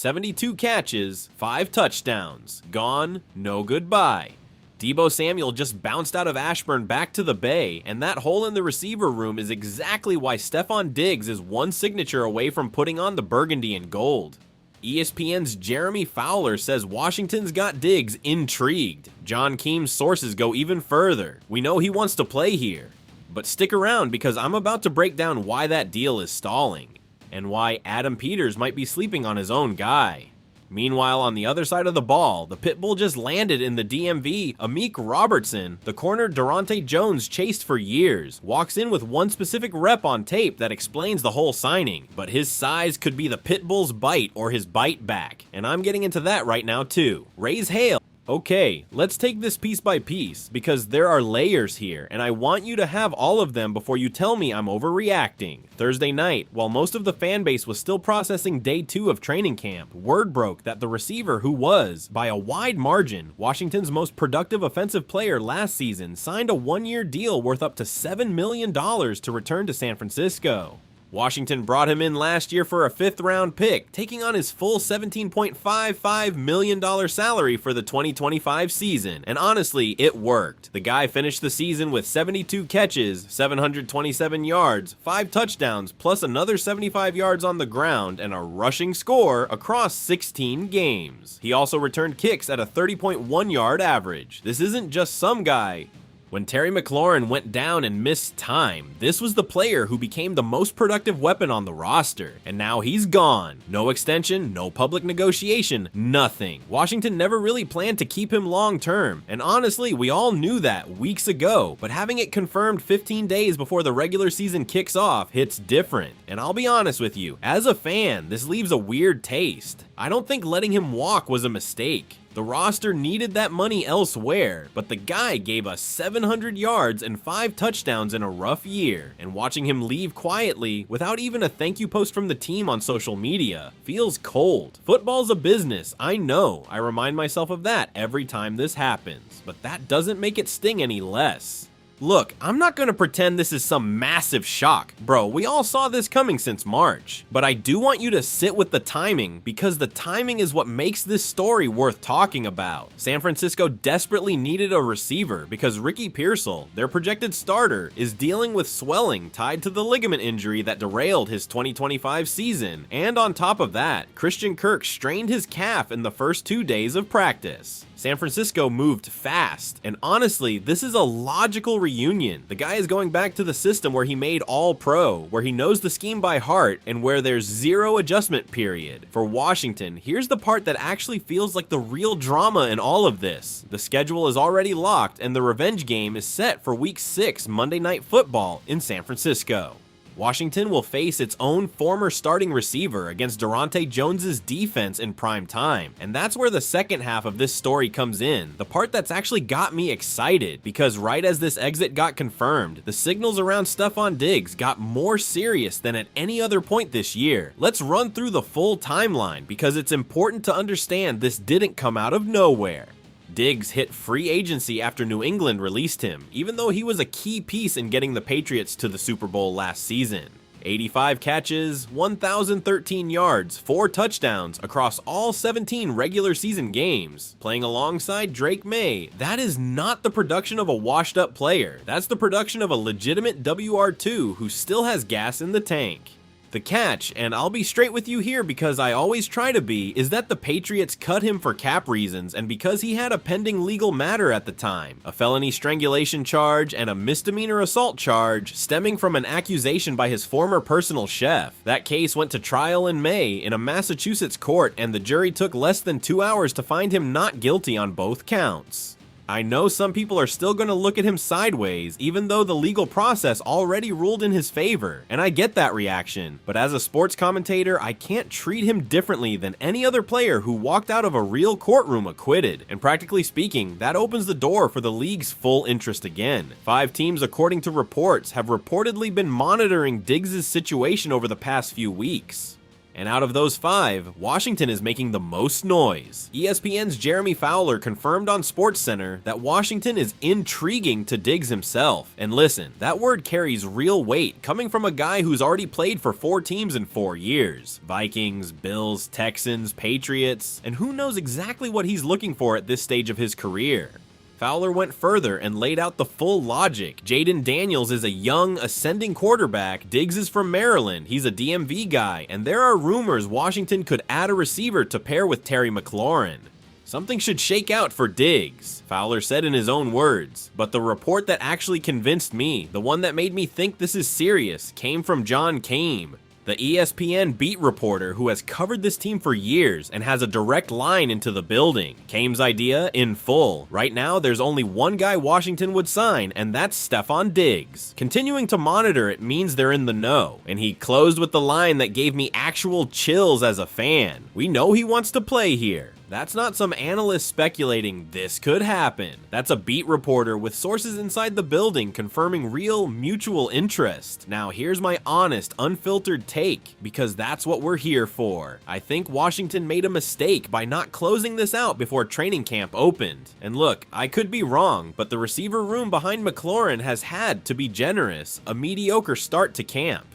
72 catches, 5 touchdowns. Gone, no goodbye. Deebo Samuel just bounced out of Ashburn back to the Bay, and that hole in the receiver room is exactly why Stefon Diggs is one signature away from putting on the burgundy and gold. ESPN's Jeremy Fowler says Washington's got Diggs intrigued. John Keem's sources go even further. We know he wants to play here. But stick around because I'm about to break down why that deal is stalling, and why Adam Peters might be sleeping on his own guy. Meanwhile, on the other side of the ball, the Pitbull just landed in the DMV. Amik Robertson, the corner Durante Jones chased for years, walks in with one specific rep on tape that explains the whole signing, but his size could be the Pitbull's bite or his bite back, and I'm getting into that right now too. Raise hail! Okay, let's take this piece by piece, because there are layers here, and I want you to have all of them before you tell me I'm overreacting. Thursday night, while most of the fan base was still processing day 2 of training camp, word broke that the receiver who was, by a wide margin, Washington's most productive offensive player last season signed a 1-year deal worth up to $7 million to return to San Francisco. Washington brought him in last year for a 5th-round pick, taking on his full $17.55 million salary for the 2025 season, and honestly, it worked. The guy finished the season with 72 catches, 727 yards, 5 touchdowns, plus another 75 yards on the ground, and a rushing score across 16 games. He also returned kicks at a 30.1-yard average. This isn't just some guy. When Terry McLaurin went down and missed time, this was the player who became the most productive weapon on the roster, and now he's gone. No extension, no public negotiation, nothing. Washington never really planned to keep him long term, and honestly, we all knew that weeks ago, but having it confirmed 15 days before the regular season kicks off hits different. And I'll be honest with you, as a fan, this leaves a weird taste. I don't think letting him walk was a mistake. The roster needed that money elsewhere, but the guy gave us 700 yards and 5 touchdowns in a rough year, and watching him leave quietly, without even a thank you post from the team on social media, feels cold. Football's a business, I know. I remind myself of that every time this happens, but that doesn't make it sting any less. Look, I'm not gonna pretend this is some massive shock. Bro, we all saw this coming since March. But I do want you to sit with the timing, because the timing is what makes this story worth talking about. San Francisco desperately needed a receiver because Ricky Pearsall, their projected starter, is dealing with swelling tied to the ligament injury that derailed his 2025 season. And on top of that, Christian Kirk strained his calf in the first 2 days of practice. San Francisco moved fast, and honestly, this is a logical reunion. The guy is going back to the system where he made All-Pro, where he knows the scheme by heart, and where there's zero adjustment period. For Washington, here's the part that actually feels like the real drama in all of this. The schedule is already locked, and the revenge game is set for Week 6 Monday Night Football in San Francisco. Washington will face its own former starting receiver against Durante Jones's defense in prime time, and that's where the second half of this story comes in, the part that's actually got me excited, because right as this exit got confirmed, the signals around Stefon Diggs got more serious than at any other point this year. Let's run through the full timeline, because it's important to understand this didn't come out of nowhere. Diggs hit free agency after New England released him, even though he was a key piece in getting the Patriots to the Super Bowl last season. 85 catches, 1,013 yards, 4 touchdowns across all 17 regular season games. Playing alongside Drake May, that is not the production of a washed-up player. That's the production of a legitimate WR2 who still has gas in the tank. The catch, and I'll be straight with you here because I always try to be, is that the Patriots cut him for cap reasons and because he had a pending legal matter at the time, a felony strangulation charge and a misdemeanor assault charge stemming from an accusation by his former personal chef. That case went to trial in May in a Massachusetts court, and the jury took less than 2 hours to find him not guilty on both counts. I know some people are still going to look at him sideways, even though the legal process already ruled in his favor, and I get that reaction, but as a sports commentator, I can't treat him differently than any other player who walked out of a real courtroom acquitted, and practically speaking, that opens the door for the league's full interest again. 5 teams, according to reports, have reportedly been monitoring Diggs' situation over the past few weeks. And out of those 5, Washington is making the most noise. ESPN's Jeremy Fowler confirmed on SportsCenter that Washington is intriguing to Diggs himself. And listen, that word carries real weight coming from a guy who's already played for 4 teams in 4 years. Vikings, Bills, Texans, Patriots, and who knows exactly what he's looking for at this stage of his career. Fowler went further and laid out the full logic. Jaden Daniels is a young, ascending quarterback. Diggs is from Maryland. He's a DMV guy. And there are rumors Washington could add a receiver to pair with Terry McLaurin. Something should shake out for Diggs, Fowler said in his own words. But the report that actually convinced me, the one that made me think this is serious, came from John Kame, the ESPN beat reporter who has covered this team for years and has a direct line into the building. Kame's idea in full. Right now, there's only one guy Washington would sign, and that's Stefon Diggs. Continuing to monitor it means they're in the know, and he closed with the line that gave me actual chills as a fan. We know he wants to play here. That's not some analyst speculating this could happen. That's a beat reporter with sources inside the building confirming real mutual interest. Now here's my honest, unfiltered take, because that's what we're here for. I think Washington made a mistake by not closing this out before training camp opened. And look, I could be wrong, but the receiver room behind McLaurin has had, to be generous, a mediocre start to camp.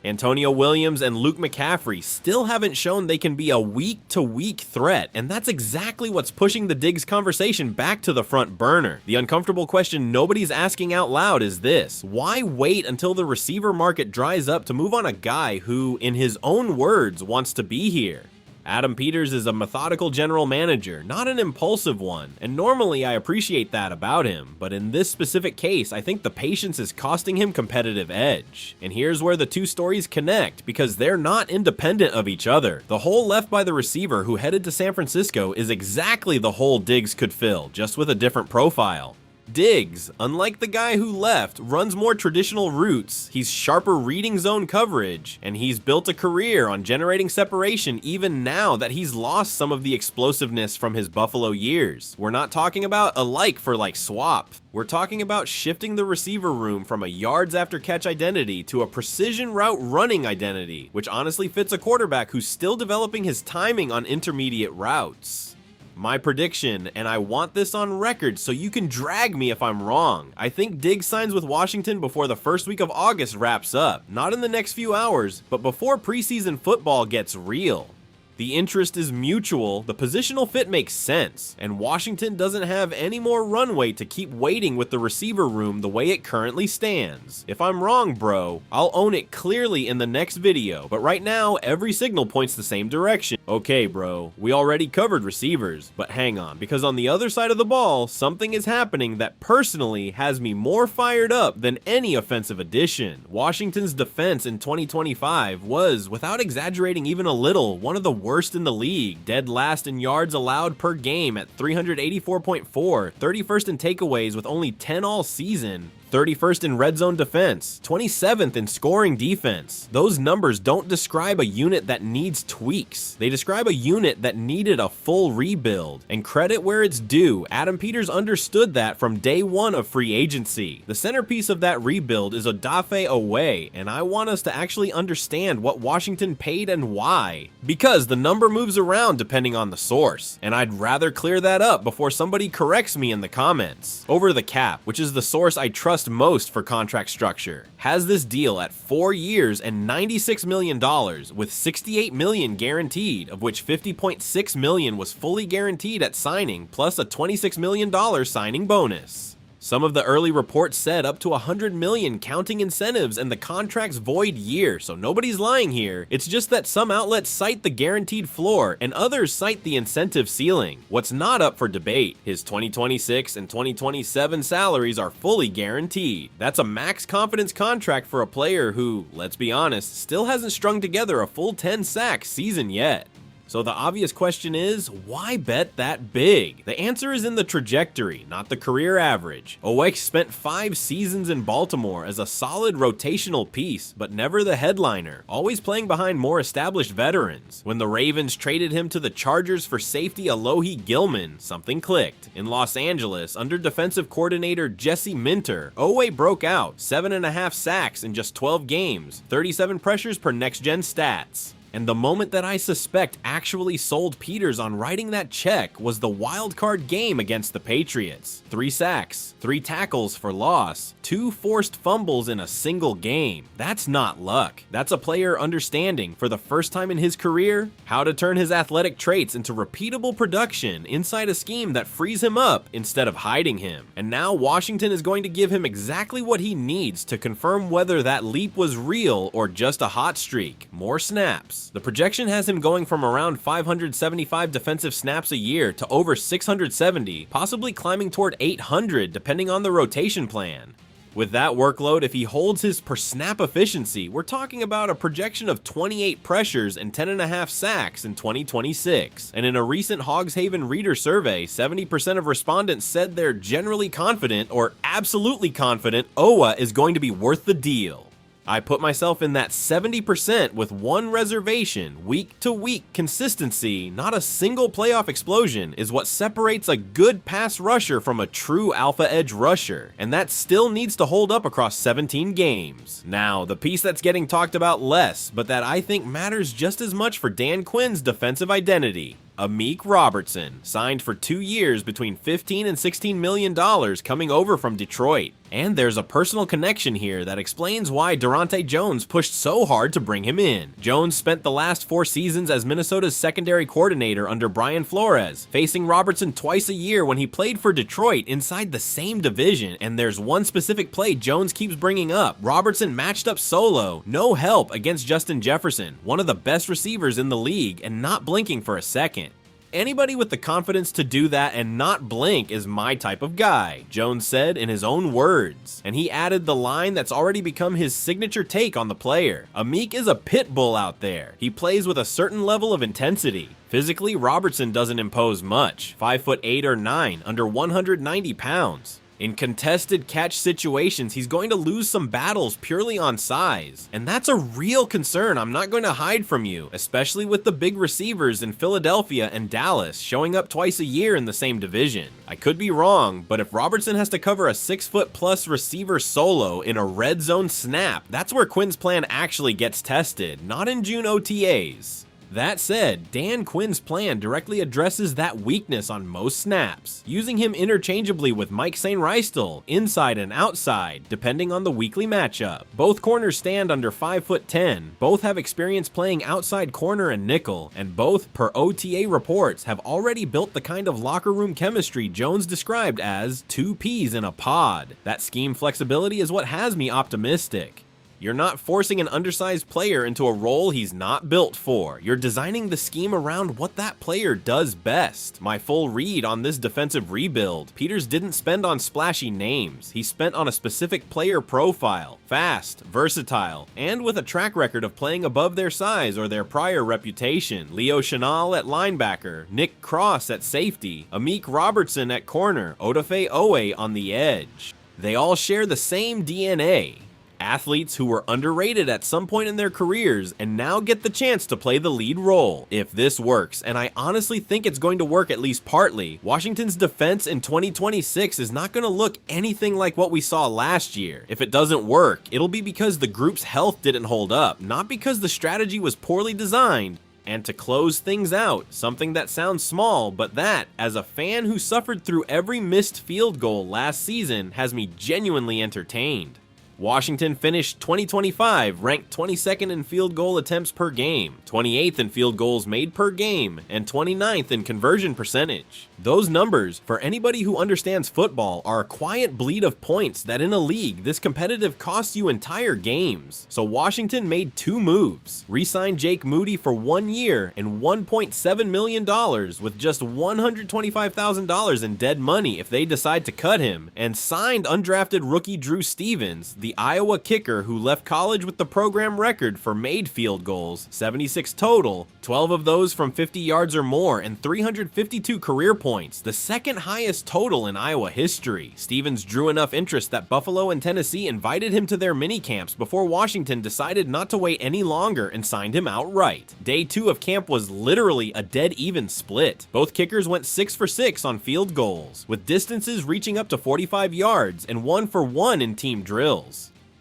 Antonio Williams and Luke McCaffrey still haven't shown they can be a week-to-week threat, and that's exactly what's pushing the Diggs conversation back to the front burner. The uncomfortable question nobody's asking out loud is this: why wait until the receiver market dries up to move on a guy who, in his own words, wants to be here? Adam Peters is a methodical general manager, not an impulsive one, and normally I appreciate that about him, but in this specific case, I think the patience is costing him competitive edge. And here's where the two stories connect, because they're not independent of each other. The hole left by the receiver who headed to San Francisco is exactly the hole Diggs could fill, just with a different profile. Diggs, unlike the guy who left, runs more traditional routes, he's sharper reading zone coverage, and he's built a career on generating separation even now that he's lost some of the explosiveness from his Buffalo years. We're not talking about a like-for-like swap. We're talking about shifting the receiver room from a yards after catch identity to a precision route running identity, which honestly fits a quarterback who's still developing his timing on intermediate routes. My prediction, and I want this on record so you can drag me if I'm wrong. I think Diggs signs with Washington before the first week of August wraps up. Not in the next few hours, but before preseason football gets real. The interest is mutual, the positional fit makes sense, and Washington doesn't have any more runway to keep waiting with the receiver room the way it currently stands. If I'm wrong, bro, I'll own it clearly in the next video, but right now, every signal points the same direction. Okay, bro, we already covered receivers, but hang on, because on the other side of the ball, something is happening that personally has me more fired up than any offensive addition. Washington's defense in 2025 was, without exaggerating even a little, one of the worst in the league, dead last in yards allowed per game at 384.4, 31st in takeaways with only 10 all season, 31st in red zone defense, 27th in scoring defense. Those numbers don't describe a unit that needs tweaks. They describe a unit that needed a full rebuild. And credit where it's due, Adam Peters understood that from day one of free agency. The centerpiece of that rebuild is Odafe Owe, and I want us to actually understand what Washington paid and why. Because the number moves around depending on the source, and I'd rather clear that up before somebody corrects me in the comments. Over the Cap, which is the source I trust most for contract structure, has this deal at 4 years and $96 million with $68 million guaranteed, of which $50.6 million was fully guaranteed at signing, plus a $26 million signing bonus. Some of the early reports said up to $100 million counting incentives and the contract's void year, so nobody's lying here. It's just that some outlets cite the guaranteed floor and others cite the incentive ceiling. What's not up for debate, his 2026 and 2027 salaries are fully guaranteed. That's a max confidence contract for a player who, let's be honest, still hasn't strung together a full 10-sack season yet. So the obvious question is, why bet that big? The answer is in the trajectory, not the career average. Owe spent 5 seasons in Baltimore as a solid rotational piece, but never the headliner, always playing behind more established veterans. When the Ravens traded him to the Chargers for safety Alohi Gilman, something clicked. In Los Angeles, under defensive coordinator Jesse Minter, Owe broke out, 7.5 sacks in just 12 games, 37 pressures per next-gen stats. And the moment that I suspect actually sold Peters on writing that check was the wildcard game against the Patriots. 3 sacks, 3 tackles for loss, 2 forced fumbles in a single game. That's not luck. That's a player understanding, for the first time in his career, how to turn his athletic traits into repeatable production inside a scheme that frees him up instead of hiding him. And now Washington is going to give him exactly what he needs to confirm whether that leap was real or just a hot streak. More snaps. The projection has him going from around 575 defensive snaps a year to over 670, possibly climbing toward 800 depending on the rotation plan. With that workload, if he holds his per snap efficiency, we're talking about a projection of 28 pressures and 10.5 sacks in 2026. And in a recent Hogs Haven reader survey, 70% of respondents said they're generally confident or absolutely confident Owa is going to be worth the deal. I put myself in that 70% with one reservation. Week to week consistency, not a single playoff explosion, is what separates a good pass rusher from a true alpha edge rusher, and that still needs to hold up across 17 games. Now, the piece that's getting talked about less, but that I think matters just as much for Dan Quinn's defensive identity. Amik Robertson, signed for 2 years between $15 and $16 million, coming over from Detroit. And there's a personal connection here that explains why Durante Jones pushed so hard to bring him in. Jones spent the last 4 seasons as Minnesota's secondary coordinator under Brian Flores, facing Robertson twice a year when he played for Detroit inside the same division. And there's one specific play Jones keeps bringing up. Robertson matched up solo, no help, against Justin Jefferson, one of the best receivers in the league, and not blinking for a second. Anybody with the confidence to do that and not blink is my type of guy, Jones said in his own words. And he added the line that's already become his signature take on the player. Amik is a pit bull out there. He plays with a certain level of intensity. Physically, Robertson doesn't impose much, 5'8" or 9, under 190 pounds. In contested catch situations, he's going to lose some battles purely on size. And that's a real concern I'm not going to hide from you, especially with the big receivers in Philadelphia and Dallas showing up twice a year in the same division. I could be wrong, but if Robertson has to cover a 6-foot-plus receiver solo in a red zone snap, that's where Quinn's plan actually gets tested, not in June OTAs. That said, Dan Quinn's plan directly addresses that weakness on most snaps, using him interchangeably with Mike St. Rystel, inside and outside, depending on the weekly matchup. Both corners stand under 5'10", both have experience playing outside corner and nickel, and both, per OTA reports, have already built the kind of locker room chemistry Jones described as 2 peas in a pod. That scheme flexibility is what has me optimistic. You're not forcing an undersized player into a role he's not built for. You're designing the scheme around what that player does best. My full read on this defensive rebuild: Peters didn't spend on splashy names. He spent on a specific player profile. Fast, versatile, and with a track record of playing above their size or their prior reputation. Leo Chenal at linebacker, Nick Cross at safety, Amik Robertson at corner, Odafe Owe on the edge. They all share the same DNA. Athletes who were underrated at some point in their careers and now get the chance to play the lead role. If this works, and I honestly think it's going to work at least partly, Washington's defense in 2026 is not going to look anything like what we saw last year. If it doesn't work, it'll be because the group's health didn't hold up, not because the strategy was poorly designed. And to close things out, something that sounds small, but that, as a fan who suffered through every missed field goal last season, has me genuinely entertained. Washington finished 2025 ranked 22nd in field goal attempts per game, 28th in field goals made per game, and 29th in conversion percentage. Those numbers, for anybody who understands football, are a quiet bleed of points that in a league this competitive costs you entire games. So Washington made 2 moves. Re-signed Jake Moody for 1 year and $1.7 million with just $125,000 in dead money if they decide to cut him, and signed undrafted rookie Drew Stevens, the Iowa kicker who left college with the program record for made field goals, 76 total, 12 of those from 50 yards or more, and 352 career points, the second highest total in Iowa history. Stevens drew enough interest that Buffalo and Tennessee invited him to their mini camps before Washington decided not to wait any longer and signed him outright. Day 2 of camp was literally a dead even split. Both kickers went 6 for 6 on field goals, with distances reaching up to 45 yards and 1 for 1 in team drills.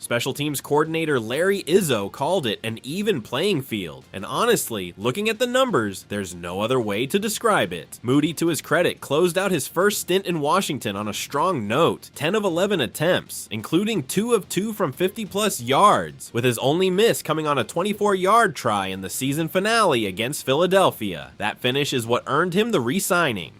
Special teams coordinator Larry Izzo called it an even playing field, and honestly, looking at the numbers, there's no other way to describe it. Moody, to his credit, closed out his first stint in Washington on a strong note, 10 of 11 attempts, including 2 of 2 from 50-plus yards, with his only miss coming on a 24-yard try in the season finale against Philadelphia. That finish is what earned him the re-signing.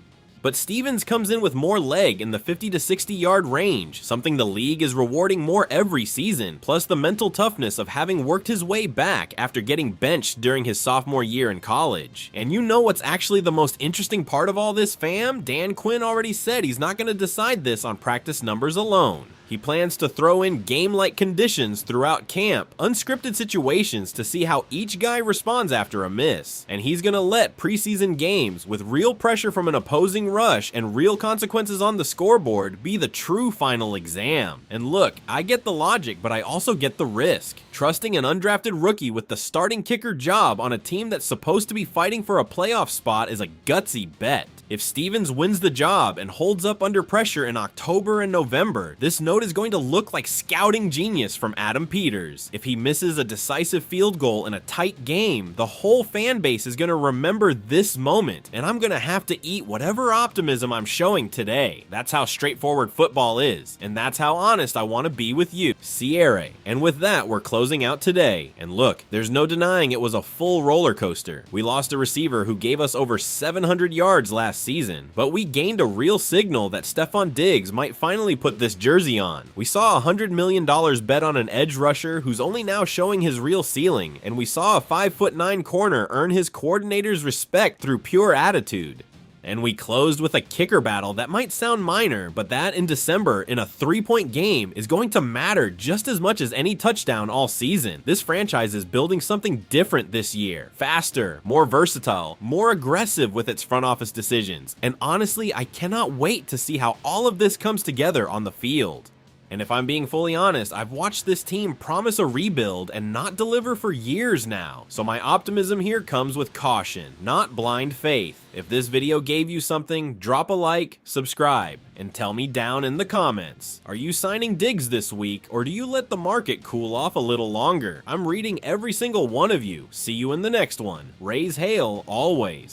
But Stevens comes in with more leg in the 50 to 60 yard range, something the league is rewarding more every season, plus the mental toughness of having worked his way back after getting benched during his sophomore year in college. And you know what's actually the most interesting part of all this, fam? Dan Quinn already said he's not going to decide this on practice numbers alone. He plans to throw in game-like conditions throughout camp, unscripted situations to see how each guy responds after a miss. And he's gonna let preseason games with real pressure from an opposing rush and real consequences on the scoreboard be the true final exam. And look, I get the logic, but I also get the risk. Trusting an undrafted rookie with the starting kicker job on a team that's supposed to be fighting for a playoff spot is a gutsy bet. If Stevens wins the job and holds up under pressure in October and November, this note is going to look like scouting genius from Adam Peters. If he misses a decisive field goal in a tight game, the whole fan base is going to remember this moment, and I'm going to have to eat whatever optimism I'm showing today. That's how straightforward football is, and that's how honest I want to be with you, Sierra. And with that, we're closing out today. And look, there's no denying it was a full roller coaster. We lost a receiver who gave us over 700 yards last season, but we gained a real signal that Stefon Diggs might finally put this jersey on. We saw $100 million bet on an edge rusher who's only now showing his real ceiling, and we saw a 5'9" corner earn his coordinator's respect through pure attitude. And we closed with a kicker battle that might sound minor, but that in December in a 3-point game is going to matter just as much as any touchdown all season. This franchise is building something different this year. Faster, more versatile, more aggressive with its front office decisions. And honestly, I cannot wait to see how all of this comes together on the field. And if I'm being fully honest, I've watched this team promise a rebuild and not deliver for years now. So my optimism here comes with caution, not blind faith. If this video gave you something, drop a like, subscribe, and tell me down in the comments. Are you signing Diggs this week, or do you let the market cool off a little longer? I'm reading every single one of you. See you in the next one. Raise hail always.